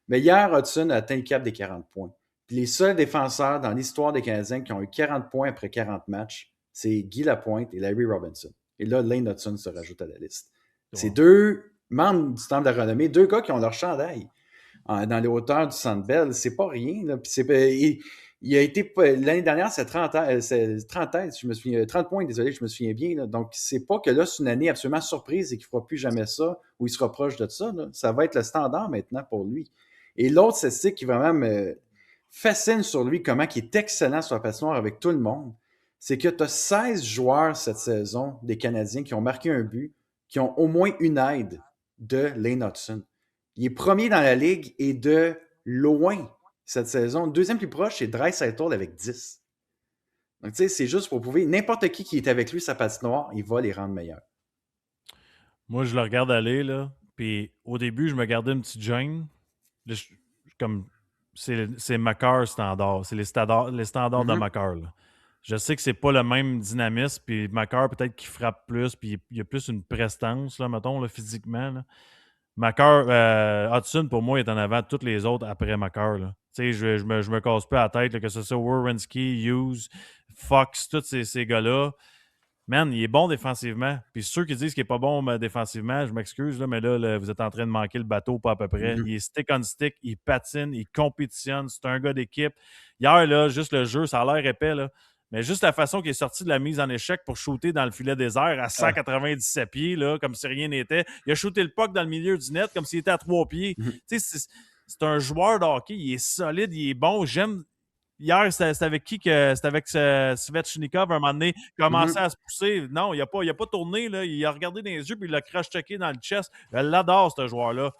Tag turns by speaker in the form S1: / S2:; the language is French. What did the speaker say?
S1: Mais hier, Hudson a atteint le cap des 40 points. Puis les seuls défenseurs dans l'histoire des Canadiens qui ont eu 40 points après 40 matchs, c'est Guy Lapointe et Larry Robinson. Et là, Lane Hudson se rajoute à la liste. C'est
S2: Wow.
S1: deux membres du Temple de la Renommée, deux gars qui ont leur chandail dans les hauteurs du Centre Bell. C'est pas rien. Là. Puis il a été l'année dernière, c'est 30 je me souviens, 30 points, désolé, je me souviens bien. Là. Donc, c'est pas que là, c'est une année absolument surprise et qu'il ne fera plus jamais ça ou il se rapproche de ça. Là. Ça va être le standard maintenant pour lui. Et l'autre statistique qui vraiment me fascine sur lui, comment il est excellent sur la patinoire avec tout le monde, c'est que tu as 16 joueurs cette saison des Canadiens qui ont marqué un but, qui ont au moins une aide de Lane Hudson. Il est premier dans la ligue et de loin cette saison. Le deuxième plus proche, c'est Draisaitl avec 10. Donc, tu sais, c'est juste pour prouver n'importe qui est avec lui, sa patinoire, il va les rendre meilleurs.
S2: Moi, je le regarde aller, là. Puis au début, je me gardais une petite gêne. Là, comme c'est Makar standard. C'est les standards de
S1: Mm-hmm.
S2: Makar, là. Je sais que c'est pas le même dynamisme, puis Makar, peut-être qu'il frappe plus, puis il y a plus une prestance, là, mettons, là, physiquement. Là. Makar, Hudson, pour moi, est en avant de tous les autres après Makar. Tu sais, je me casse pas la tête, là, que ce soit Werenski, Hughes, Fox, tous ces gars-là. Man, il est bon défensivement. Puis ceux qui disent qu'il n'est pas bon défensivement, je m'excuse, là, mais là, vous êtes en train de manquer le bateau, pas à peu près.
S1: Mm-hmm.
S2: Il est stick on stick, il patine, il compétitionne. C'est un gars d'équipe. Hier, là, juste le jeu, ça a l'air épais, là. Mais juste la façon qu'il est sorti de la mise en échec pour shooter dans le filet désert à
S1: Ah.
S2: 197 pieds, là, comme si rien n'était. Il a shooté le puck dans le milieu du net comme s'il était à 3 pieds.
S1: Mm-hmm.
S2: Tu sais, c'est un joueur de hockey, il est solide, il est bon. J'aime. Hier, c'était avec qui que c'était avec Svechnikov, un moment donné, il commençait
S1: Mm-hmm.
S2: à se pousser. Non, il a pas tourné, là. Il a regardé dans les yeux puis il l'a crash-checké dans le chest. Je l'adore, ce joueur-là.